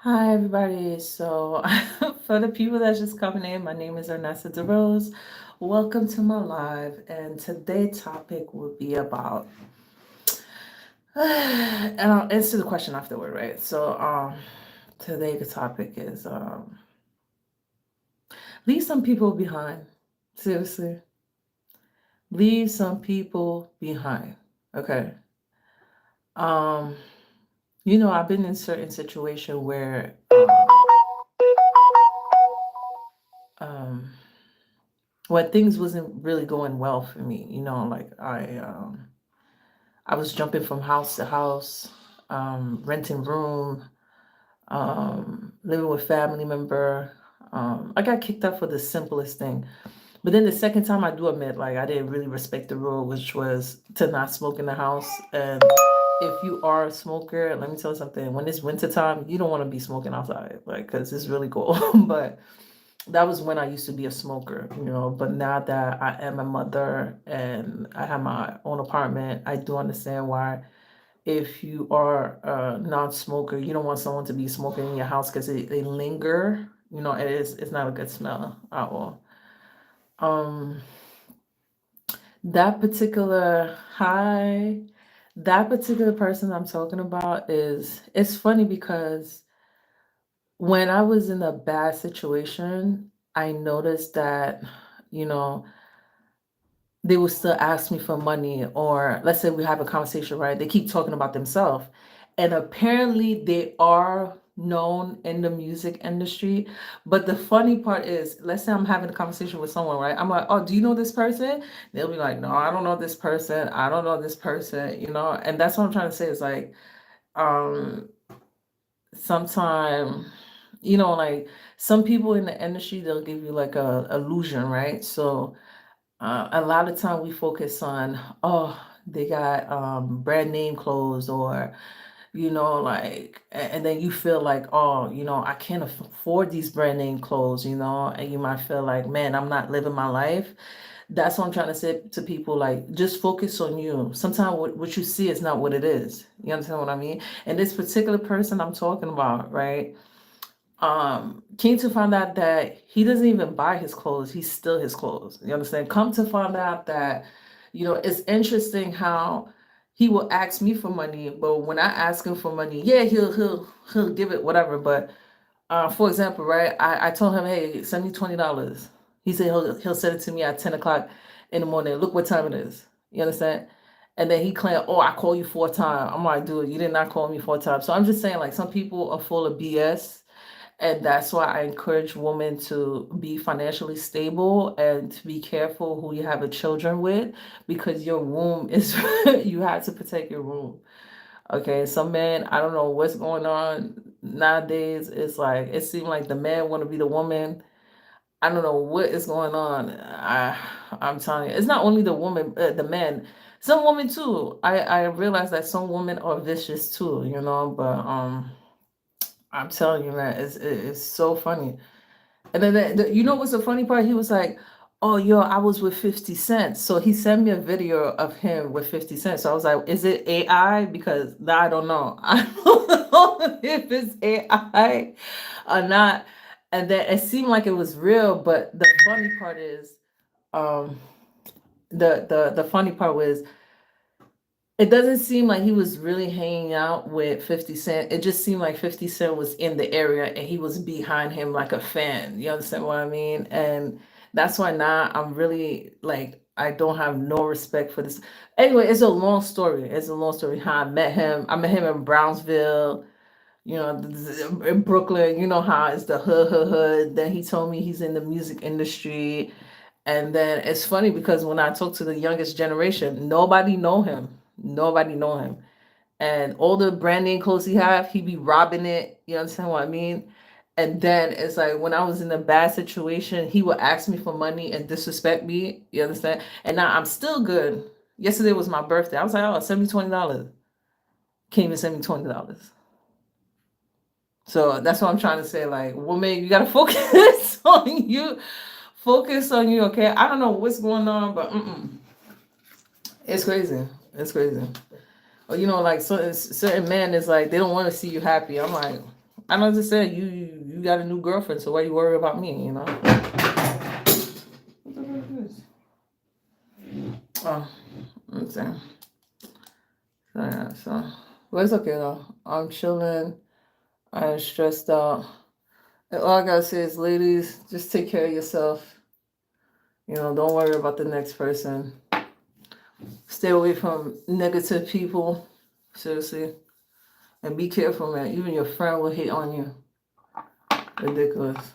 Hi, everybody. So, for the people that's just coming in, my name is Ernesta DeRose. Welcome to my live, and today's topic will be about, and I'll answer the question afterward, right? Today the topic is leave some people behind. Seriously, leave some people behind. Okay. Um, I've been in certain situation where um when things wasn't really going well for me, like I was jumping from house to house, renting room, living with family member. I got kicked out for the simplest thing. But then the second time I do admit, like I didn't really respect the rule, which was to not smoke in the house. And if you are a smoker, let me tell you something. When it's winter time, you don't want to be smoking outside, like, because it's really cold. But that was when I used to be a smoker, but now that I am a mother and I have my own apartment, I do understand why if you are a non-smoker, you don't want someone to be smoking in your house because they linger, it's not a good smell at all. Um, that particular hi, that particular person I'm talking about it's funny because when I was in a bad situation, I noticed that, you know, they will still ask me for money, or let's say we have a conversation, right? They keep talking about themselves. And apparently they are known in the music industry. But the funny part is, let's say I'm having a conversation with someone, right? I'm like, oh, do you know this person? They'll be like, no, I don't know this person. I don't know this person, And that's what I'm trying to say is like, um, sometimes like some people in the industry they'll give you like a illusion, right? So a lot of time we focus on, oh, they got brand name clothes, or like, and then you feel like, oh, I can't afford these brand name clothes, and you might feel like, man, I'm not living my life. That's what I'm trying to say to people, like, just focus on you. Sometimes what you see is not what it is. You understand what I mean? And this particular person I'm talking about, right? Came to find out that he doesn't even buy his clothes, he's still his clothes. You understand? Come to find out that, it's interesting how he will ask me for money, but when I ask him for money, yeah, he'll give it, whatever. But for example, right, I told him, hey, send me $20. He said he'll send it to me at 10 o'clock in the morning. Look what time it is. You understand? And then he claimed, oh, I call you 4 times. I'm like, dude, you did not call me 4 times. So I'm just saying, like, some people are full of BS, and that's why I encourage women to be financially stable and to be careful who you have a children with, because your womb is you have to protect your womb. Okay, some men, I don't know what's going on nowadays. It's like it seems like the man want to be the woman. I don't know what is going on. I'm telling you, it's not only the woman, the men. Some women too. I realize that some women are vicious too. But I'm telling you, man, it's so funny. And then what's the funny part? He was like, "Oh, yo, I was with 50 Cent." So he sent me a video of him with 50 Cent. So I was like, "Is it AI?" Because now I don't know. I don't know if it's AI or not. And then it seemed like it was real, but the funny part is, um, the funny part was, it doesn't seem like he was really hanging out with 50 Cent. It just seemed like 50 Cent was in the area and he was behind him like a fan. You understand what I mean? And that's why now I'm really like, I don't have no respect for this. Anyway, it's a long story. It's a long story how I met him. I met him in Brownsville, in Brooklyn. You know how it's the hood. Then he told me he's in the music industry. And then it's funny because when I talk to the youngest generation, nobody know him. Nobody know him. And all the brand name clothes he have, he be robbing it. You understand what I mean? And then it's like when I was in a bad situation, he would ask me for money and disrespect me. You understand? And now I'm still good. Yesterday was my birthday. I was like, oh, send me $20. Can't even send me $20. So that's what I'm trying to say. Like, woman, you gotta focus on you. Focus on you, okay? I don't know what's going on, but it's crazy. It's crazy. Or like certain men is like they don't want to see you happy. I'm like, I don't understand. You got a new girlfriend, so why you worry about me? You know. What the heck is this? Oh, I'm saying. So yeah. So, but it's okay though. I'm chilling. I'm stressed out. And all I gotta say is, ladies, just take care of yourself. You know, don't worry about the next person. Stay away from negative people. Seriously. And be careful, man. Even your friend will hate on you. Ridiculous.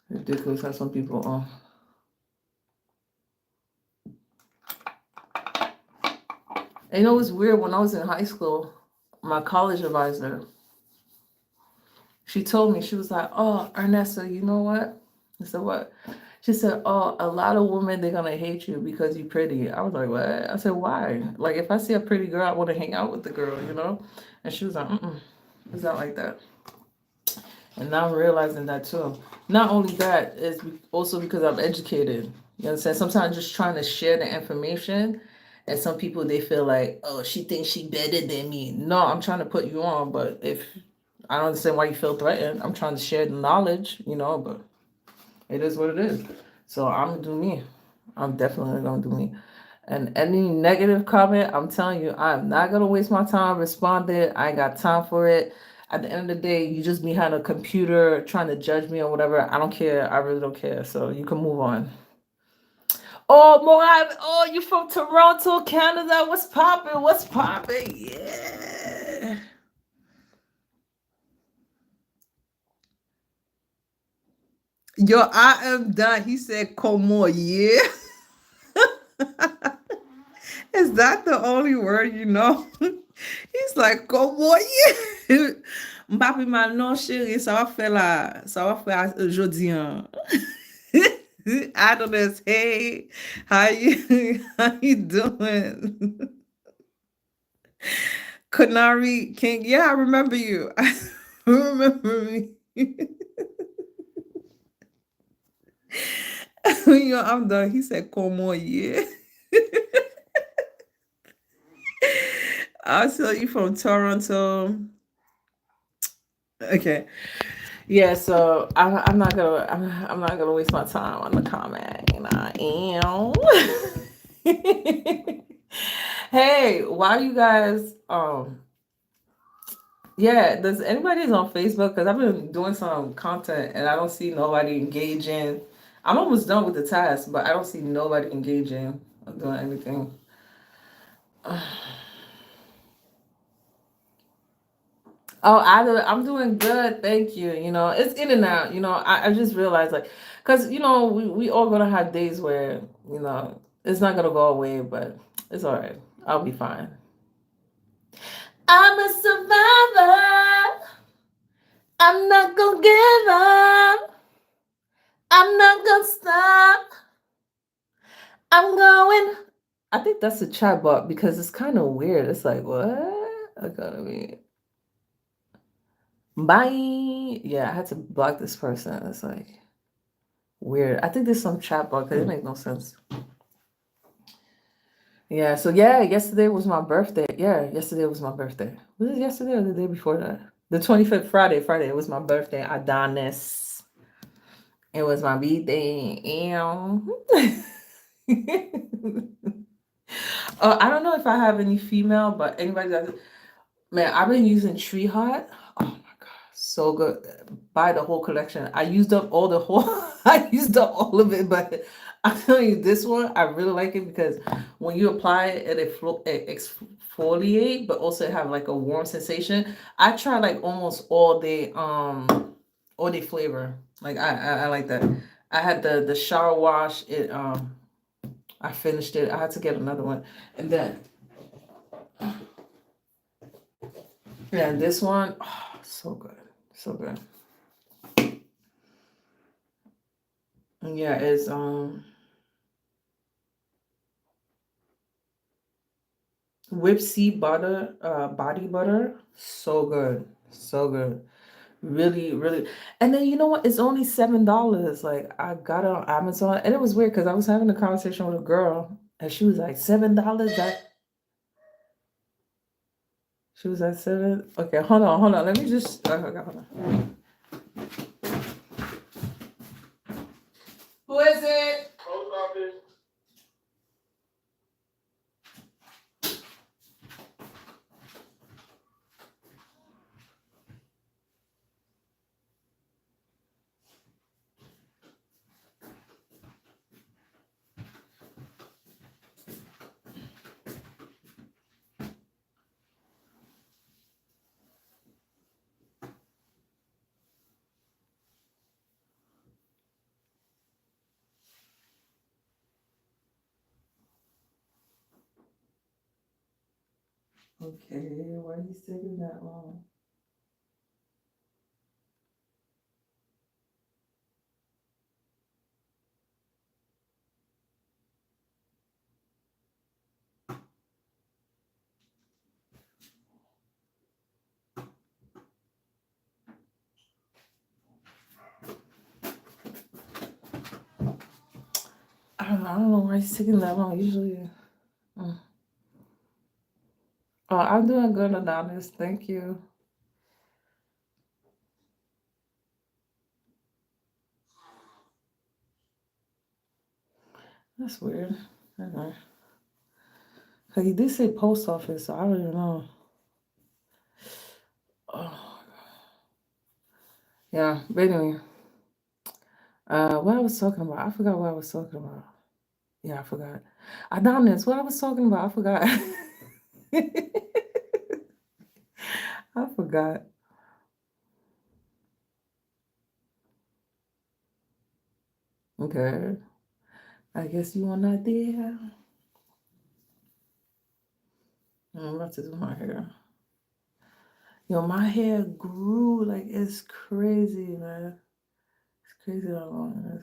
Ridiculous how some people are. And you know what's weird? When I was in high school, my college advisor, she told me, she was like, "Oh, Ernesto, you know what?" I said, "What?" She said, "Oh, a lot of women, they're gonna hate you because you're pretty." I was like, "What?" I said, "Why? Like, if I see a pretty girl, I want to hang out with the girl, you know?" And she was like, "It's not like that." And now I'm realizing that too. Not only that, it's also because I'm educated. You understand? Sometimes just trying to share the information, and some people, they feel like, "Oh, she thinks she better than me." No, I'm trying to put you on, but if I don't understand why you feel threatened, I'm trying to share the knowledge, you know, but it is what it is. So I'm gonna do me. I'm definitely gonna do me. And any negative comment, I'm telling you, I'm not gonna waste my time responding. I ain't got time for it. At the end of the day, you just behind a computer trying to judge me or whatever. I don't care. I really don't care. So you can move on. Oh, Moab, oh, you from Toronto, Canada? What's popping? What's popping? Yeah. Yo, I am done. He said, "Como, yeah." Is that the only word you know? He's like, "Como, yeah." Mbappé m'a non chérie, ça va faire aujourd'hui. Hein. Adonis, hey, how you doing? Kanari King, yeah, I remember you. I remember me. Yo, I'm done. He said, "Como, yeah." I'll tell you from Toronto. Okay. Yeah, so I'm not gonna waste my time on the comment. You know, I am. Hey, why you guys? Yeah, does anybody's on Facebook? Because I've been doing some content and I don't see nobody engaging. I'm almost done with the task, but I don't see nobody engaging or doing anything. Oh, I'm doing good, thank you. You know, it's in and out. You know, I just realized like, cause you know we all gonna have days where you know it's not gonna go away, but it's all right. I'll be fine. I'm a survivor. I'm not gonna give up. I'm not gonna stop. I'm going. I think that's a chatbot because it's kind of weird. It's like what? I gotta be. Bye. Yeah, I had to block this person. It's like. Weird. I think there's some chatbot because it makes no sense. Yeah, so yeah, yesterday was my birthday. Yeah, yesterday was my birthday. Was it yesterday or the day before that? The 25th, Friday. Friday. It was my birthday. Adonis. It was my birthday. Ew. I don't know if I have any female, but anybody that man, I've been using Tree Heart. Oh my god, so good. Buy the whole collection. I used up all the whole. I used up all of it, but I'm telling you, this one I really like it because when you apply it, it exfoliate, but also have like a warm sensation. I try like almost all day flavor. Like I like that. I had the shower wash. I finished it. I had to get another one, and then yeah, this one, oh, so good, so good. Yeah, it's whipped seed butter, body butter, so good, so good, really, really. And then you know what? It's only $7. Like I got it on Amazon, and it was weird because I was having a conversation with a girl, and she was like, $7. That She was at 7. Okay, hold on. Let me just. Okay, hold on. Who is it? Post office. Okay, why are you taking that long? I don't know why he's taking that long. Usually, mm. Oh, I'm doing good, Adonis. Thank you. That's weird. I don't know. 'Cause he did say post office, so I don't even know. Oh, yeah. But anyway, what I was talking about, I forgot what I was talking about. Yeah, I forgot. Adonis, what I was talking about, I forgot. I forgot. Okay. I guess you are not there. I'm about to do my hair. Yo, my hair grew like it's crazy, man. It's crazy how long it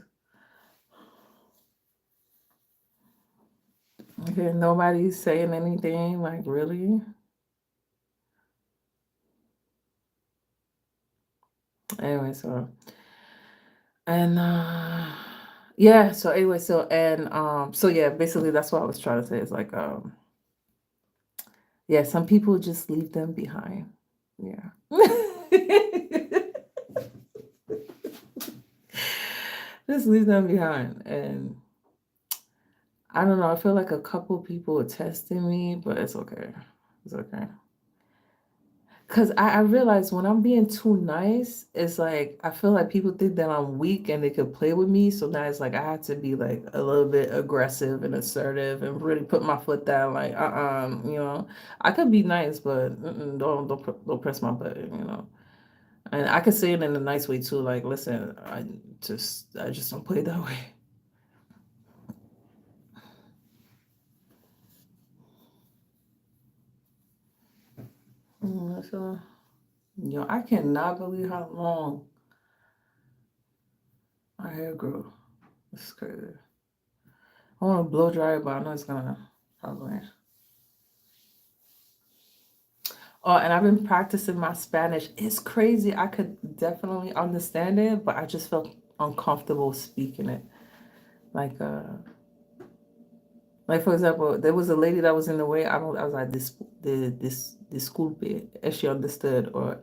is. Okay, nobody's saying anything, like really. Anyway, so and yeah, so anyway, so yeah, basically that's what I was trying to say. Is like yeah, some people just leave them behind. Yeah. Just leave them behind. And I don't know, I feel like a couple people are testing me, but it's okay. It's okay. Cause I realize when I'm being too nice, it's like I feel like people think that I'm weak and they could play with me. So now it's like I have to be like a little bit aggressive and assertive and really put my foot down. Like I could be nice, but don't press my button. And I could say it in a nice way too. Like, listen, I just don't play that way. So, I cannot believe how long my hair grew. It's crazy. I want to blow dry it, but I know it's gonna probably. Oh, and I've been practicing my Spanish. It's crazy. I could definitely understand it, but I just felt uncomfortable speaking it. Like, like for example, there was a lady that was in the way. I was like, this disculpe, and she understood. Or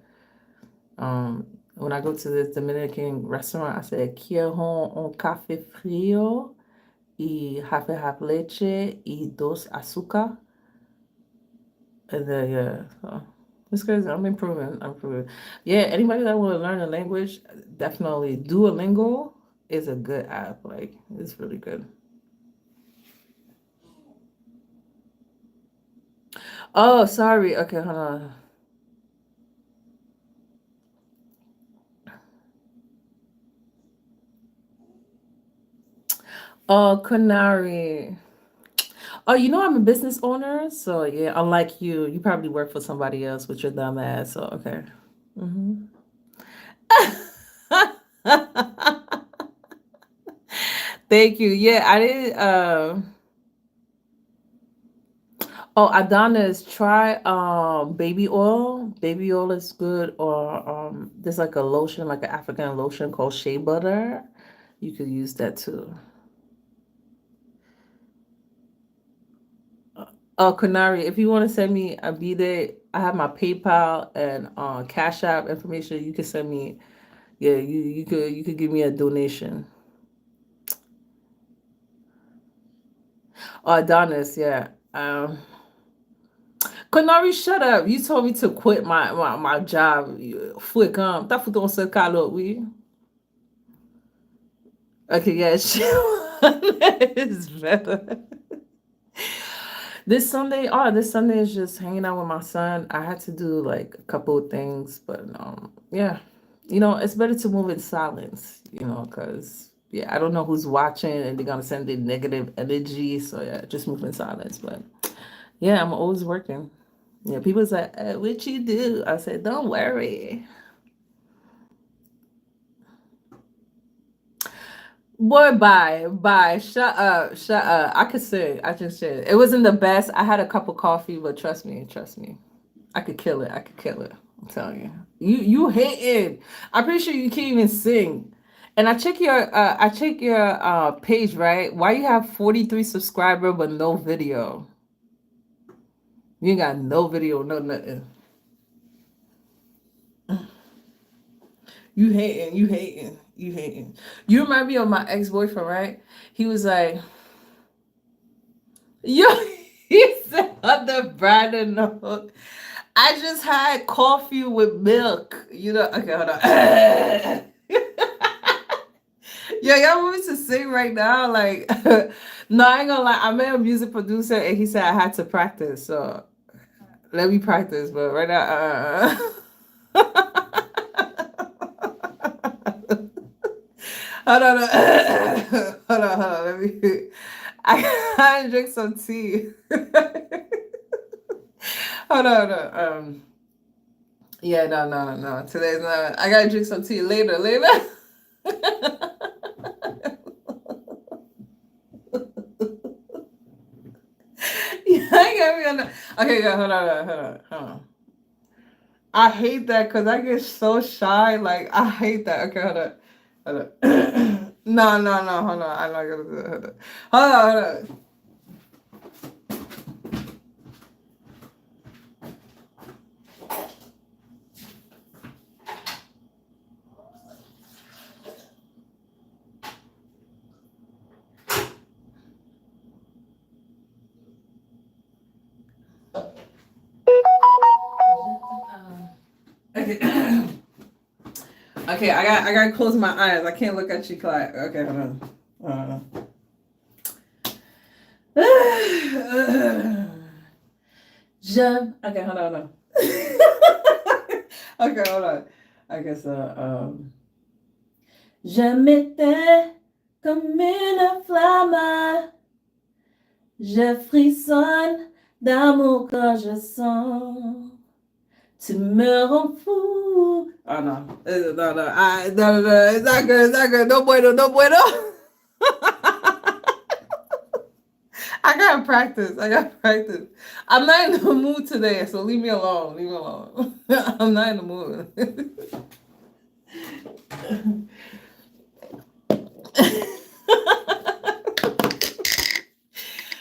when I go to this Dominican restaurant, I said, quiero un café frío y half leche y dos azúcar. And then yeah, so it's crazy. I'm improving. I'm improving. Yeah, anybody that want to learn a language, definitely Duolingo is a good app. Like it's really good. Oh, sorry. Okay, hold on. Oh, Canary. Oh, I'm a business owner, so yeah. Unlike you, you probably work for somebody else with your dumb ass. So okay. Hmm. Thank you. Yeah, I did. Oh, Adonis, try baby oil. Baby oil is good, or there's like a lotion, like an African lotion called shea butter. You could use that too. Oh, Kunari, if you want to send me a bidet, I have my PayPal and Cash App information. You can send me. Yeah, you could give me a donation. Adonis, yeah. Konari, shut up. You told me to quit my job. Foi quand? Tá foutu ce calot, oui? Okay, yeah, it's better. This Sunday is just hanging out with my son. I had to do like a couple of things, but yeah. It's better to move in silence, because yeah, I don't know who's watching and they're gonna send the negative energy. So yeah, just move in silence. But yeah, I'm always working. Yeah, people say, what you do? I said, don't worry. Boy, bye, bye. Shut up, shut up. I could sing. I just said it wasn't the best. I had a cup of coffee, but trust me. I could kill it. I could kill it. I'm telling you. You hating. I'm pretty sure you can't even sing. And I check your page, right? Why you have 43 subscribers but no video? You ain't got no video, no nothing. You hating. You remind me of my ex-boyfriend, right? He was like, yo, he said on the Brandon note, I just had coffee with milk. Okay, hold on. Yo, y'all want me to sing right now? Like, no, I ain't gonna lie. I met a music producer and he said I had to practice. So let me practice. But right now, hold on, hold on. Let me. I gotta drink some tea. Hold on. Yeah, no. Today's not. I gotta drink some tea later. Yeah, I got me on the. Okay, yeah, hold on. I hate that because I get so shy. Like I hate that. Okay, hold on. No, hold on. I'm not gonna do it. Hold on. Okay. Okay, I gotta close my eyes. I can't look at you, Clyde. Okay, hold on. Okay, hold on. Okay, hold on. I guess je m'étais comme une flamme. Je frissonne d'amour quand je sens. Tu me rends fou. Oh no. No. It's not good. No bueno. I gotta practice. I'm not in the mood today, so leave me alone. I'm not in the mood.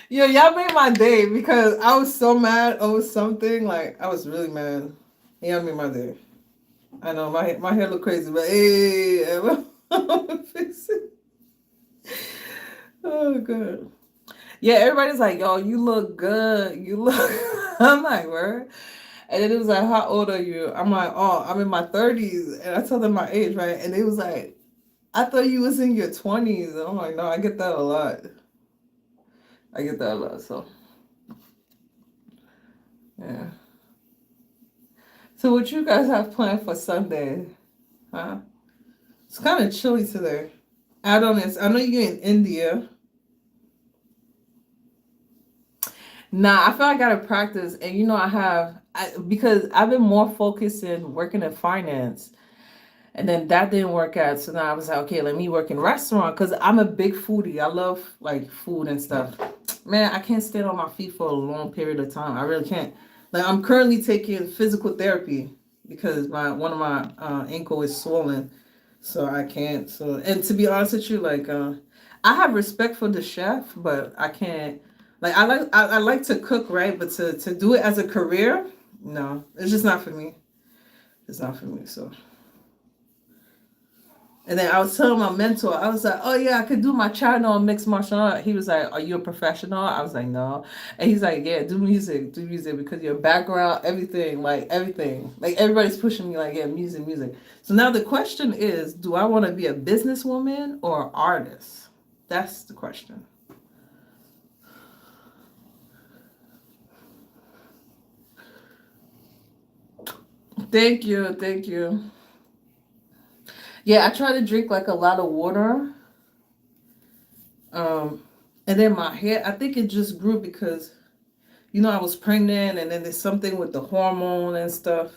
Yo, y'all made my day because I was so mad over something. Like, I was really mad. Y'all made my day. I know my hair look crazy, but hey, I'm fix it. Oh, good. Yeah, everybody's like, yo, you look good. I'm like, where? And then it was like, how old are you? I'm like, oh, I'm in my 30s. And I told them my age, right? And it was like, I thought you was in your 20s. And I'm like, no, I get that a lot. So yeah. So what you guys have planned for Sunday? Huh? It's kind of chilly today. I know you're in India. Nah, I feel like I gotta practice, and because I've been more focused in working in finance, and then that didn't work out. So now I was like, okay, let me work in restaurant because I'm a big foodie. I love like food and stuff. Man, I can't stand on my feet for a long period of time. I really can't. Like I'm currently taking physical therapy because one of my ankle is swollen, so I can't. So and to be honest with you, like I have respect for the chef, but I can't. Like I like to cook, right? But to do it as a career, No, it's just not for me. It's not for me. So, and then I was telling my mentor, I was like, "Oh yeah, I could do my channel on mixed martial art." He was like, "Are you a professional?" I was like, "No," and he's like, "Yeah, do music because your background, everything, like everybody's pushing me, like, yeah, music, music." So now the question is, do I want to be a businesswoman or an artist? That's the question. Thank you, thank you. Yeah, I try to drink like a lot of water. Um, and then my hair, I think it just grew because I was pregnant, and then there's something with the hormone and stuff.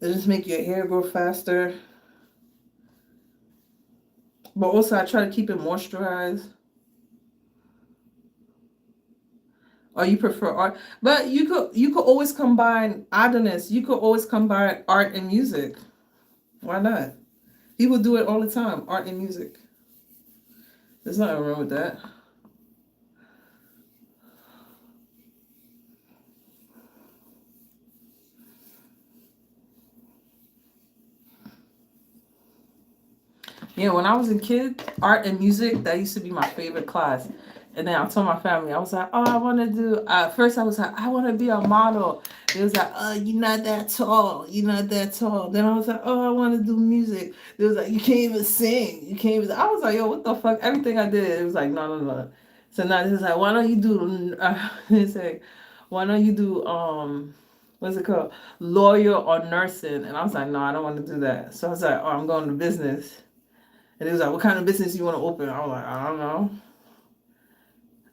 They just make your hair grow faster. But also, I try to keep it moisturized. Or you prefer art, but you could always combine oddness. You could always combine art and music. Why not? People do it all the time. Art and music. There's nothing wrong with that. Yeah, when I was a kid, art and music, that used to be my favorite class. And then I told my family, I was like, oh, I want to do, first I was like, I want to be a model. It was like, oh, you're not that tall. You're not that tall. Then I was like, oh, I want to do music. It was like, you can't even sing. You can't even, I was like, yo, what the fuck? Everything I did, it was like, no, no, no. So now it's like, why don't you do, it's like, why don't you do, what's it called? Lawyer or nursing. And I was like, no, I don't want to do that. So I was like, oh, I'm going to business. And he was like, what kind of business you want to open? I was like, I don't know.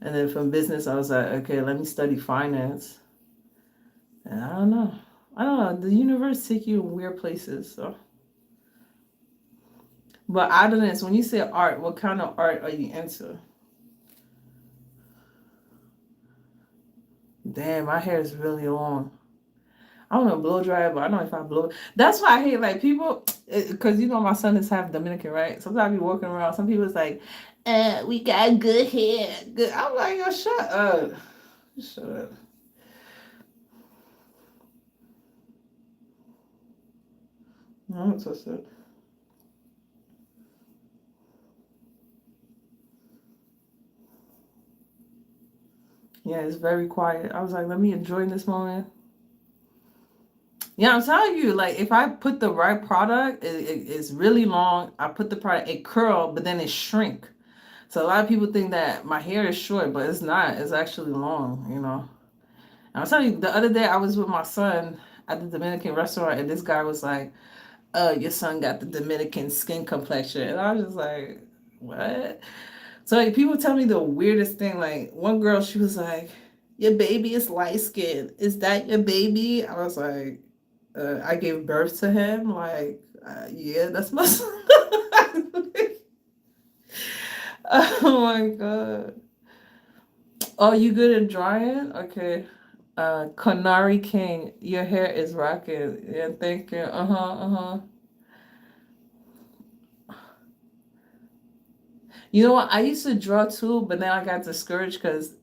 And then from business, I was like, okay, let me study finance. And I don't know. I don't know. The universe take you in weird places. So, but oddness, when you say art, what kind of art are you into? Damn, my hair is really long. I want to blow dry it, but I don't know if I blow it. That's why I hate like people, because my son is half Dominican, right? Sometimes I be walking around. Some people is like, we got good hair. Good. I'm like, yo, shut up. Shut up. No, I'm twisted. Yeah, it's very quiet. I was like, let me enjoy this moment. Yeah, I'm telling you, like if I put the right product, it's really long. I put the product, it curl, but then it shrink. So a lot of people think that my hair is short, but it's not. It's actually long. And I'm telling you, the other day I was with my son at the Dominican restaurant, and this guy was like, your son got the Dominican skin complexion. And I was just like, what? So like, people tell me the weirdest thing. Like one girl, she was like, "Your baby is light skinned. Is that your baby?" I was like, "I gave birth to him." Like, yeah, that's my son. Oh my god. Oh, you good at drying? Okay. Konari King, your hair is rocking. Yeah, thank you. Uh huh. Uh huh. You know what? I used to draw too, but then I got discouraged because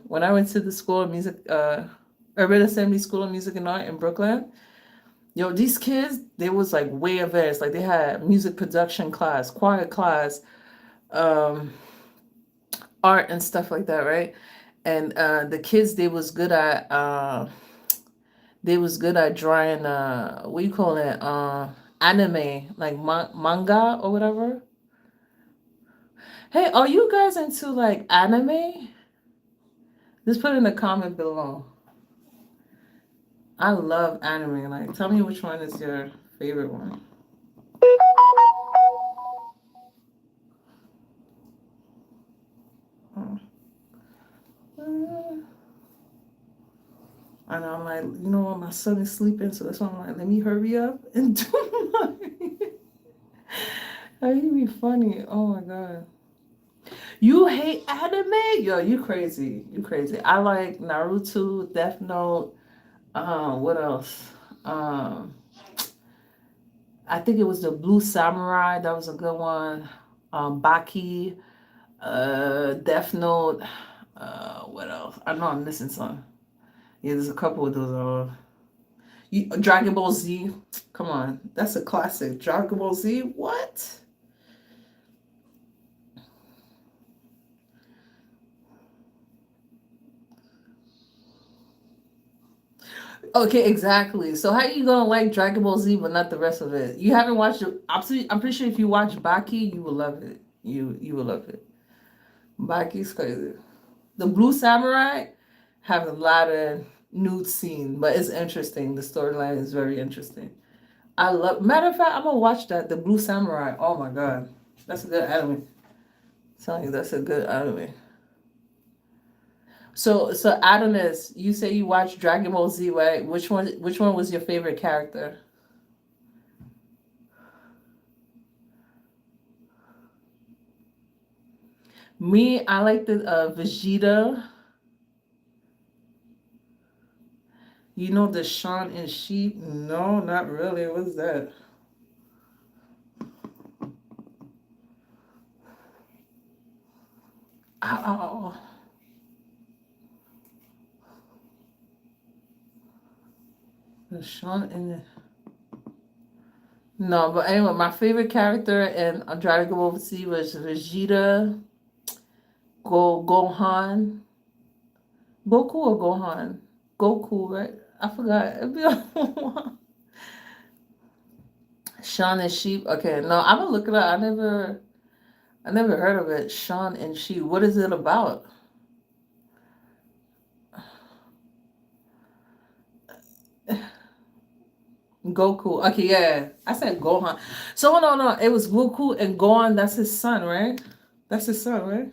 when I went to the school of music, Urban Assembly School of Music and Art in Brooklyn, these kids, they was like way advanced. Like they had music production class, choir class, um, art and stuff like that, right? And the kids, they was good at drawing. What do you call it? Anime, like manga or whatever. Hey, are you guys into like anime? Just put in the comment below. I love anime. Like, tell me which one is your favorite one. Oh. And I'm like, what? My son is sleeping, so that's why I'm like, let me hurry up and do my. Oh, you be funny. Oh my god. You hate anime? Yo, you crazy. You crazy. I like Naruto, Death Note. What else? Um, I think it was the Blue Samurai. That was a good one. Baki, Death Note. What else? I know I'm missing some. Yeah, there's a couple of those. Dragon Ball Z. Come on, that's a classic. Dragon Ball Z. What? Okay, exactly. So how you gonna like Dragon Ball Z but not the rest of it? You haven't watched it. I'm pretty sure if you watch Baki, you will love it. You will love it. Baki's crazy. The Blue Samurai have a lot of nude scene, but it's interesting. The storyline is very interesting. I love. Matter of fact, I'm gonna watch that. The Blue Samurai. Oh my god, that's a good anime. I'm telling you, that's a good anime. So Adonis, you say you watched Dragon Ball Z, right? Which one was your favorite character? Me, I like the Vegeta. You know the Sean and Sheep? No, not really. What's that? Oh, the Sean and the... No, but anyway, my favorite character in Dragon Ball Z was Vegeta, Gohan, Goku or Gohan, Goku, right? I forgot. It'd be Sean and Sheep. Okay, no, I'm gonna look it up. I never heard of it. Sean and Sheep. What is it about? Goku. Okay, yeah. I said Gohan. So no, it was Goku and Gohan. That's his son, right? That's his son, right?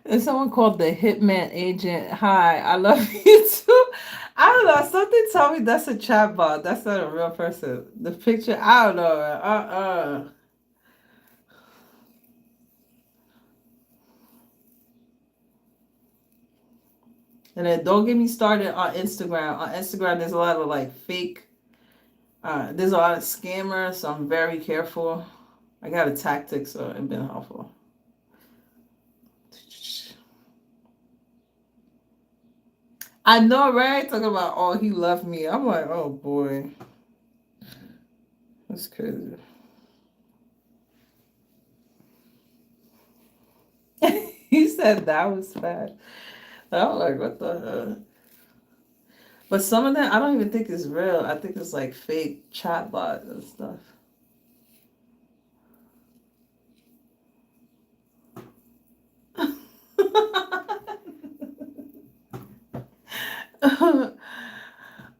And someone called the Hitman Agent. Hi, I love you too. I don't know. Something tell me that's a chatbot. That's not a real person. The picture, I don't know. And then don't get me started on Instagram. On Instagram, there's a lot of like fake. There's a lot of scammers, so I'm very careful. I got a tactic, so it's been helpful. I know, right? Talking about, oh, he loved me. I'm like, oh boy, that's crazy. He said that was bad. I was like, what the hell? But some of that I don't even think is real. I think it's like fake chatbot and stuff.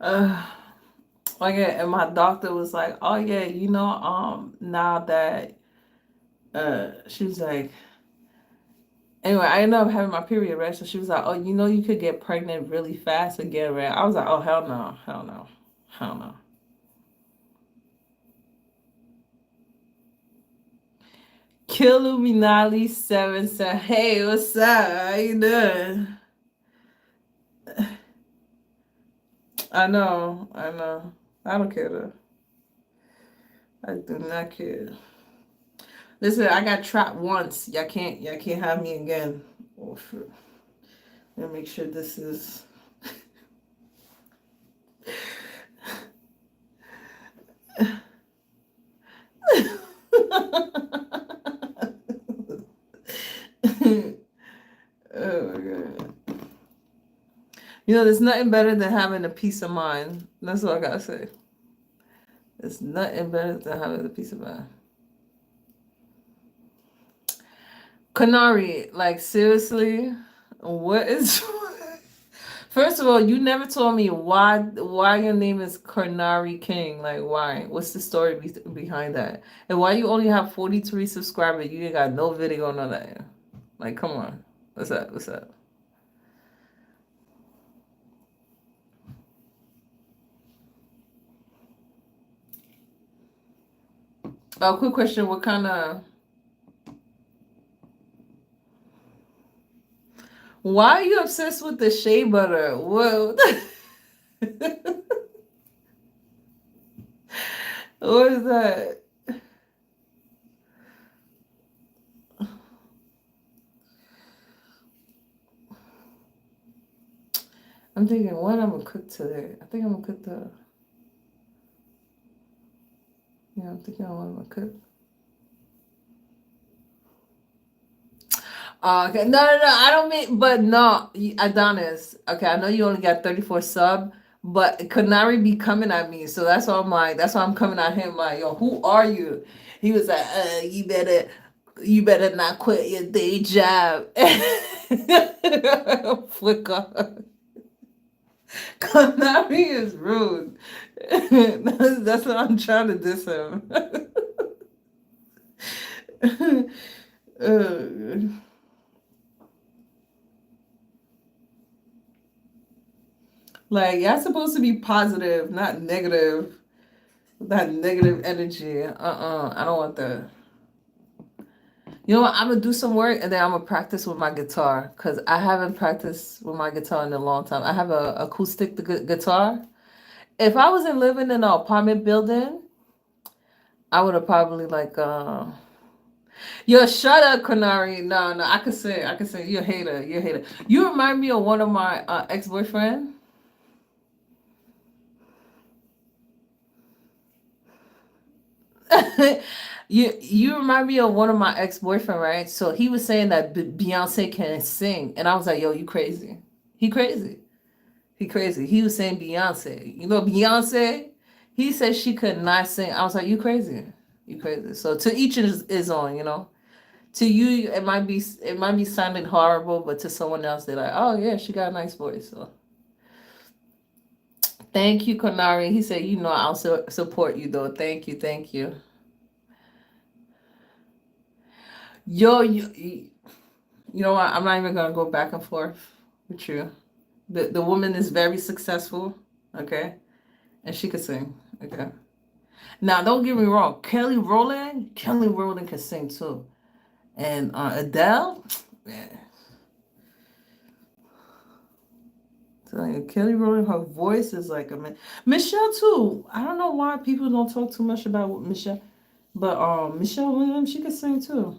uh, okay, and my doctor was like, "Oh yeah, now that she was like, anyway, I ended up having my period, right? So she was like, "Oh, you could get pregnant really fast again, right?" I was like, "Oh hell no, hell no, hell no." Killuminati 7 said, "Hey, what's up? How you doing?" I know. I don't care though. I do not care. Listen, I got trapped once. Y'all can't have me again. Oh, shoot. Let me make sure this is. Oh my god. There's nothing better than having a peace of mind. That's all I gotta say. There's nothing better than having a peace of mind. Kanari, like seriously, what is? First of all, you never told me why your name is Karnari King. Like why? What's the story behind that? And why you only have 43 subscribers? You ain't got no video on that. Like come on. What's up? What's up? Oh, quick question. What kind of? Why are you obsessed with the shea butter? Whoa. What is that? I'm thinking, what I'm gonna cook today. I think I'm gonna cook the. Yeah, I'm thinking what I'm gonna cook. Okay, no. I don't mean, but no, Adonis. Okay, I know you only got 34 sub, but Kanari be coming at me, so that's why I'm like, that's why I'm coming at him like, yo, who are you? He was like, you better not quit your day job. Flicker. Kanari is rude. That's what I'm trying to diss him. uh, like, y'all supposed to be positive, not negative. That negative energy. I don't want that. You know what? I'm gonna do some work and then I'm gonna practice with my guitar because I haven't practiced with my guitar in a long time. I have a acoustic guitar. If I wasn't living in an apartment building, I would have probably like yo, shut up, Kanari. No, I can say you're a hater. You're a hater. You remind me of one of my ex-boyfriend. You remind me of one of my ex-boyfriend, right? So he was saying that Beyonce can sing, and I was like, "Yo, you crazy? He crazy? He crazy?" He was saying Beyonce. You know Beyonce? He said she could not sing. I was like, "You crazy? You crazy?" So to each is own, you know. To you, it might be sounding horrible, but to someone else, they're like, "Oh yeah, she got a nice voice." So thank you, Konari. He said, "You know, I'll support you though. Thank you." Yo, you know what? I'm not even gonna go back and forth with you. The woman is very successful, okay, and she could sing, okay. Now, don't get me wrong. Kelly Rowland can sing too, and Adele, man, telling you, Kelly Rowland, her voice is like a man. Michelle too. I don't know why people don't talk too much about Michelle, but Michelle Williams, she can sing too.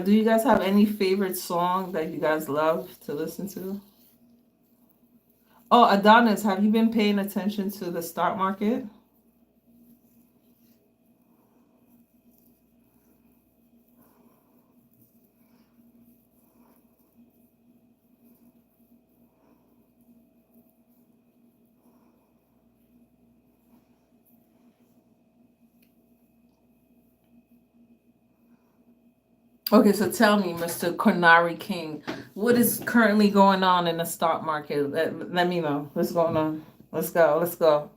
Do you guys have any favorite song that you guys love to listen to? Oh, Adonis, have you been paying attention to the stock market? Okay, so tell me, Mr. Konari King, what is currently going on in the stock market? Let me know. What's going on? Let's go. Let's go.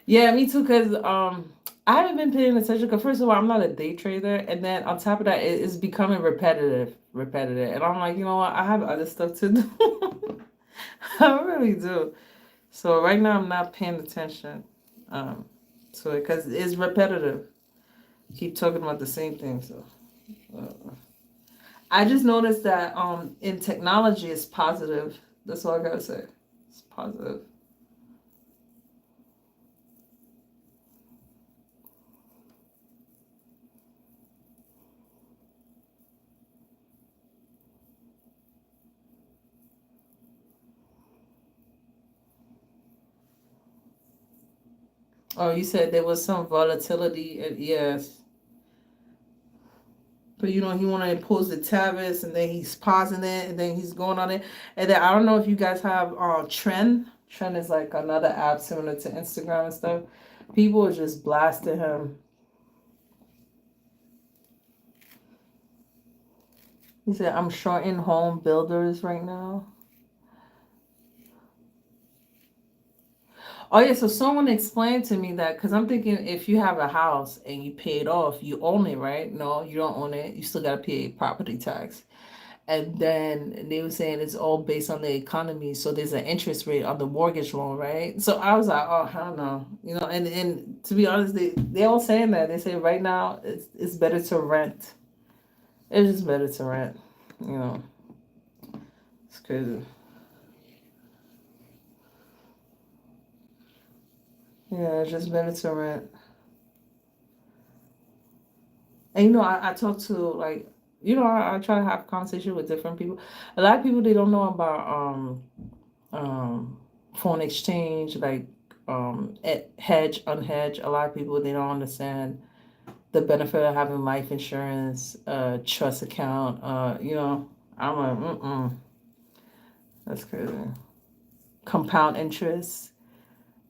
Yeah, me too. Cause I haven't been paying attention. Cause first of all, I'm not a day trader, and then on top of that, it's becoming repetitive. And I'm like, you know what? I have other stuff to do. I really do. So right now, I'm not paying attention um to it because it's repetitive. Keep talking about the same thing. So I just noticed that in technology, it's positive. That's all I gotta say. It's positive. Oh, you said there was some volatility. Yes. But you know, he want to impose the tariffs, and then he's pausing it, and then he's going on it, and then I don't know if you guys have Trend. Trend is like another app similar to Instagram and stuff. People are just blasting him. He said, "I'm shorting home builders right now." Oh yeah, so someone explained to me that because I'm thinking if you have a house and you pay it off, you own it, right? No, you don't own it. You still gotta pay property tax. And then they were saying it's all based on the economy, so there's an interest rate on the mortgage loan, right? So I was like, oh hell no, and to be honest, they all saying that they say right now it's better to rent. It's just better to rent, you know. It's crazy. Yeah, it's just better to rent. And I talk to like I try to have conversation with different people. A lot of people they don't know about um foreign exchange, like hedge, unhedge. A lot of people they don't understand the benefit of having life insurance, trust account, I'm like, that's crazy. Compound interest,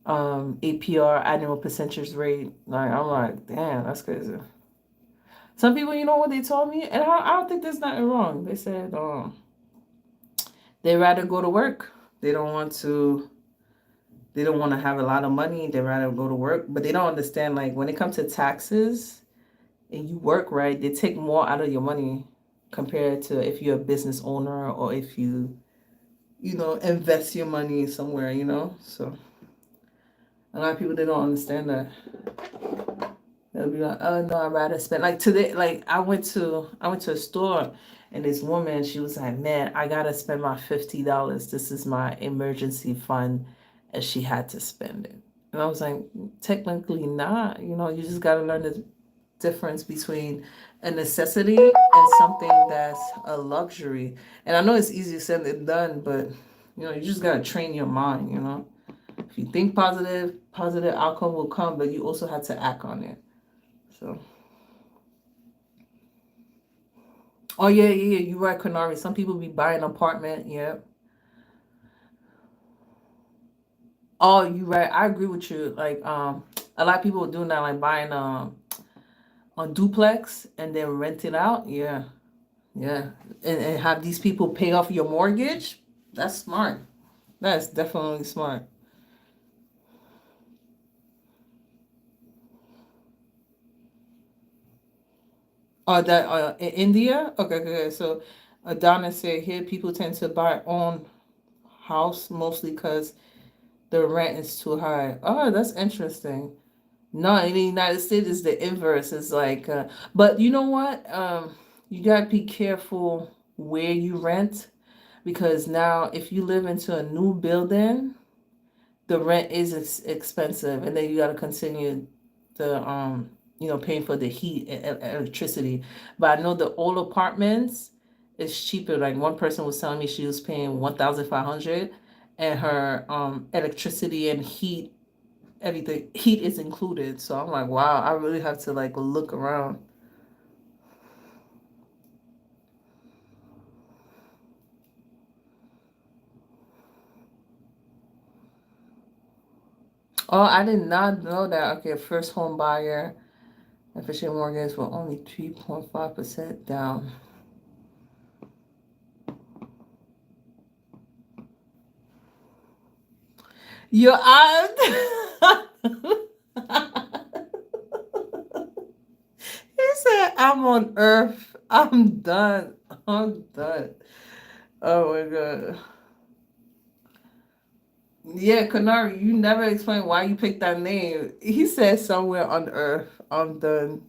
APR, annual percentage rate. Like I'm like, damn, that's crazy. Some people, you know what they told me, and I don't think there's nothing wrong. They said they rather go to work. They don't want to. They don't want to have a lot of money. They rather go to work, but they don't understand like when it comes to taxes and you work right, they take more out of your money compared to if you're a business owner or if you invest your money somewhere. So a lot of people they don't understand that. They'll be like, oh no, I'd rather spend like today. Like I went to a store, and this woman she was like, man, I gotta spend my $50. This is my emergency fund, and she had to spend it. And I was like, technically not. You just gotta learn the difference between a necessity and something that's a luxury. And I know it's easier said than done, but you just gotta train your mind. If you think positive, positive outcome will come, but you also have to act on it. So, oh yeah, yeah, yeah. You're right, Kanari. Some people be buying an apartment. Yeah. Oh, you right. I agree with you. Like, a lot of people are doing that, like buying a duplex and then rent it out. Yeah, yeah, and have these people pay off your mortgage. That's smart. That's definitely smart. That in India. Okay, okay. Okay. So, Adana said here people tend to buy own house mostly because the rent is too high. Oh, that's interesting. No, in the United States, it's the inverse. It's like, but you know what? You gotta be careful where you rent because now, if you live into a new building, the rent is expensive, and then you gotta continue the paying for the heat and electricity. But I know the old apartments is cheaper. Like one person was telling me she was paying 1,500, and her electricity and heat everything heat is included. So I'm like, wow, I really have to like look around. Oh, I did not know that. Okay, first home buyer efficient mortgage for only 3.5% down. Yo, he said, I'm on Earth. I'm done. I'm done. Oh my god. Yeah, Kanari, you never explained why you picked that name. He said somewhere on Earth. I'm done.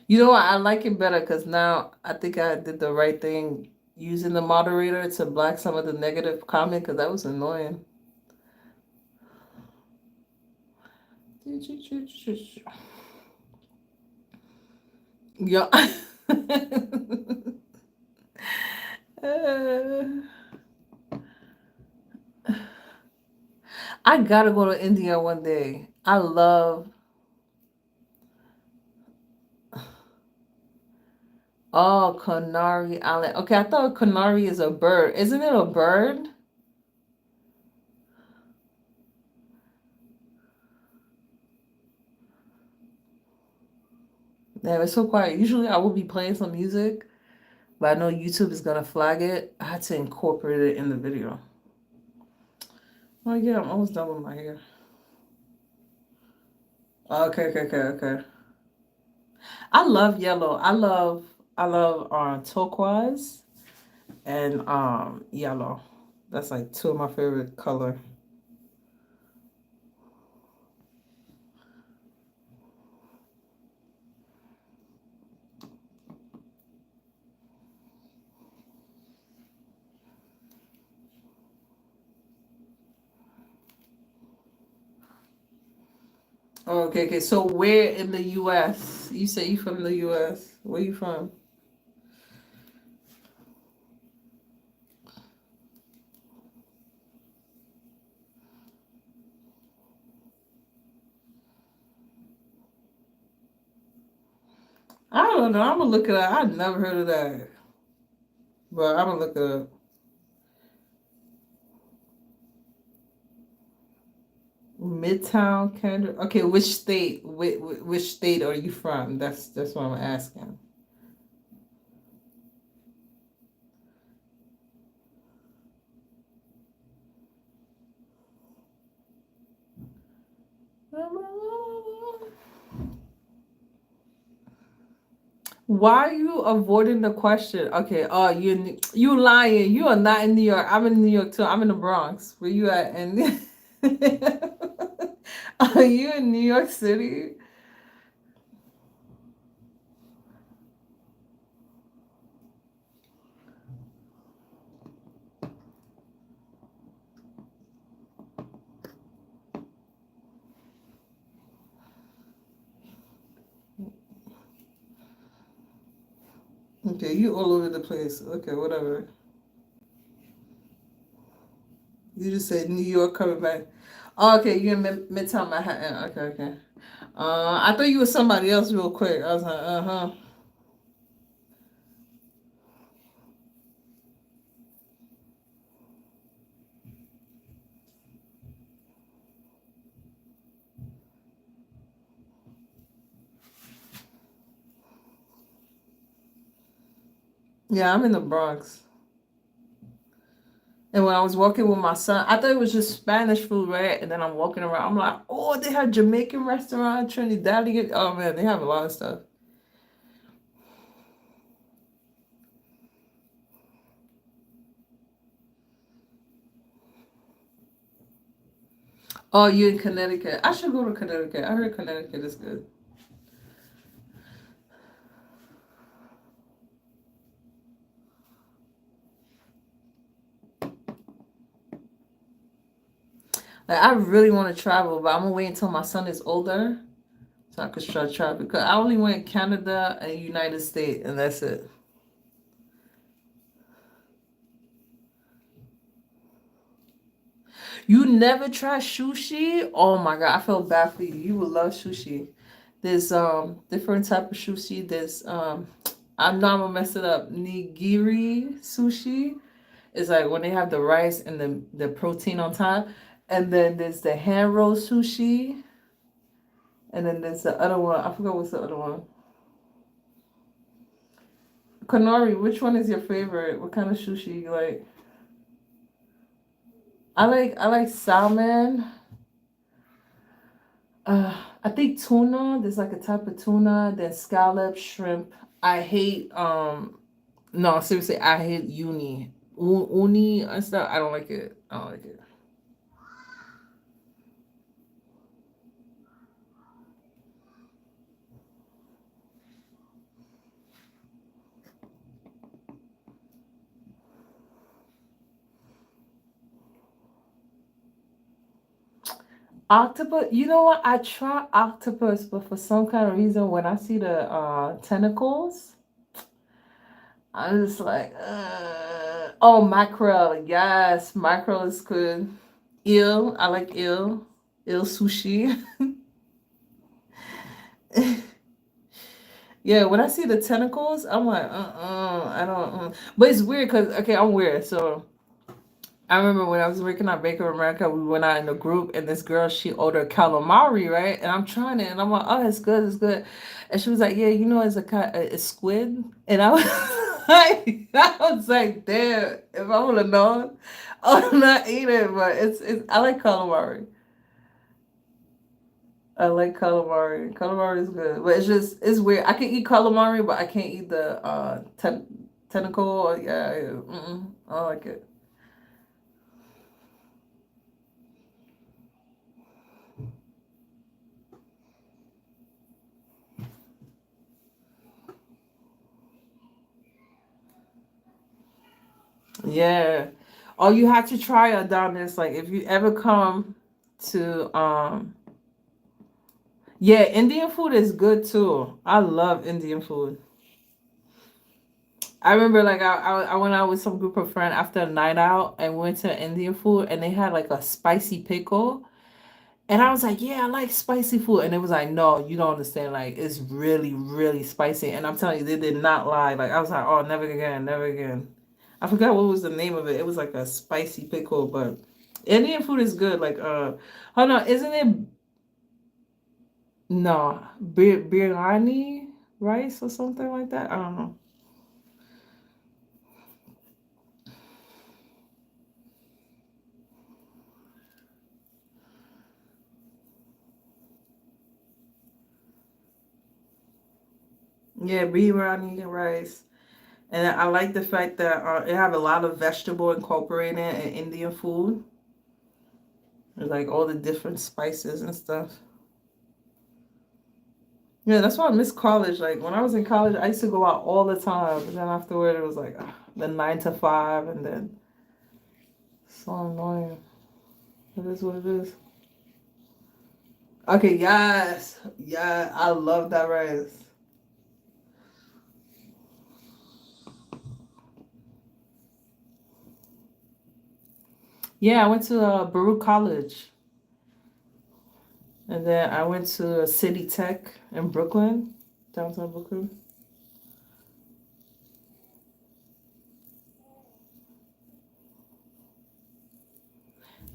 You know what? I like it better because now I think I did the right thing using the moderator to block some of the negative comment because that was annoying. Yeah. I gotta go to India one day. I love. Oh, Kanari Island. Okay, I thought Kanari is a bird. Isn't it a bird? Yeah, it's so quiet. Usually I will be playing some music, but I know YouTube is gonna flag it. I had to incorporate it in the video. Oh yeah, I'm almost done with my hair. Okay, okay, okay, okay. I love yellow. I love turquoise and yellow. That's like two of my favorite color. Oh, okay, okay. So where in the US? You say you from the US. Where you from? I don't know. I'm gonna look it up. I've never heard of that. But I'm gonna look it up. Midtown, Canada. Okay, which state? Which state are you from? That's what I'm asking. Why are you avoiding the question? Okay, oh, you lying. You are not in New York. I'm in New York too. I'm in the Bronx. Where you at? And are you in New York City? Okay, you all over the place. Okay, whatever. You just said New York coming back. Oh, okay, you in Midtown Manhattan. Okay, okay. I thought you was somebody else real quick. I was like, uh-huh. Yeah, I'm in the Bronx. And when I was walking with my son, I thought it was just Spanish food, right? And then I'm walking around. I'm like, oh, they have Jamaican restaurant, Trinidadian. Oh man, they have a lot of stuff. Oh, you in Connecticut? I should go to Connecticut. I heard Connecticut is good. Like, I really want to travel, but I'm gonna wait until my son is older so I could start traveling. Because I only went Canada and United States, and that's it. You never try sushi? Oh my god, I felt bad for you. You would love sushi. There's different type of sushi. There's I'm not gonna mess it up. Nigiri sushi is like when they have the rice and the protein on top. And then there's the hand roll sushi. And then there's the other one. I forgot what's the other one. Kanori, which one is your favorite? What kind of sushi you like? I like salmon. I think tuna. There's like a type of tuna. Then scallop, shrimp. I hate no, seriously, I hate uni and stuff. I don't like it. I don't like it. Octopus. You know what? I try octopus, but for some kind of reason, when I see the tentacles, I'm just like, oh, mackerel. Yes, mackerel is good. Eel. I like eel. Eel sushi. Yeah, when I see the tentacles, I'm like, I don't. But it's weird because okay, I'm weird. So I remember when I was working at Baker America, we went out in a group, and this girl she ordered calamari, right? And I'm trying it, and I'm like, oh, it's good, it's good. And she was like, yeah, you know, it's a it's squid, and I was. I was like, damn, if I would have known, I would not eat it. But it's I like calamari. I like calamari. Calamari is good, but it's weird. I can eat calamari, but I can't eat the tentacle. Yeah, I don't like it. Yeah. Oh, you have to try Adonis. Like if you ever come to yeah, Indian food is good too. I love Indian food. I remember like I went out with some group of friends after a night out and we went to Indian food and they had like a spicy pickle. And I was like, yeah, I like spicy food. And it was like, no, you don't understand. Like, it's really, really spicy. And I'm telling you, they did not lie. Like, I was like, oh, never again, never again. I forgot what was the name of it. It was like a spicy pickle, but Indian food is good. Like, hold on, isn't it, no, biryani rice or something like that? I don't know. Yeah, biryani rice. And I like the fact that it have a lot of vegetable incorporated in Indian food. Like all the different spices and stuff. Yeah, that's why I miss college. Like when I was in college, I used to go out all the time. But then afterward, it was like the 9 to 5, and then so annoying. It is what it is. Okay, yes, yeah, I love that rice. Yeah, I went to Baruch College, and then I went to City Tech in Brooklyn, downtown Brooklyn.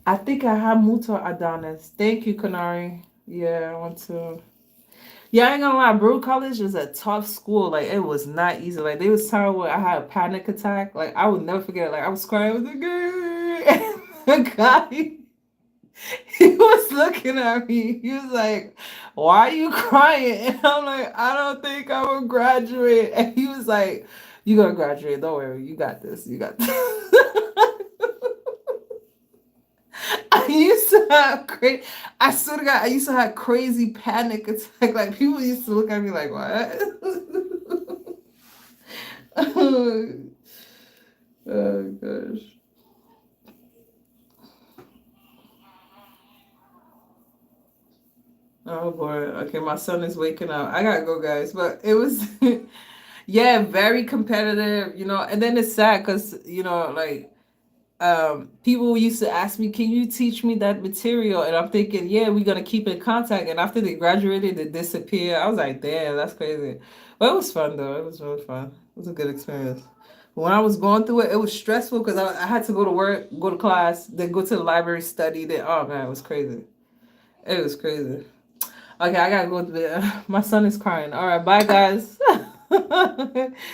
I think I had Muto Adonis. Thank you, Kanari. Yeah, I went to. Yeah, I ain't gonna lie, Brew College is a tough school. Like it was not easy. Like there was time where I had a panic attack. Like I would never forget. Like I was crying. I was like, "Grr." And the guy, he was looking at me. He was like, "Why are you crying?" And I'm like, "I don't think I will graduate." And he was like, "You gonna graduate? Don't worry. You got this. You got this." I used to have crazy. I swear to God, I used to have crazy panic attack. Like people used to look at me like, "What?" Oh gosh. Oh boy. Okay, my son is waking up. I gotta go, guys. But it was, yeah, very competitive. And then it's sad because like people used to ask me, can you teach me that material? And I'm thinking, yeah, we're gonna keep in contact. And after they graduated, they disappear. I was like, damn, that's crazy. But it was fun though. It was really fun. It was a good experience. When I was going through it, it was stressful because I had to go to work, go to class, then go to the library, study. Then, oh man, it was crazy. It was crazy. Okay, I gotta go to bed. My son is crying. All right, bye guys.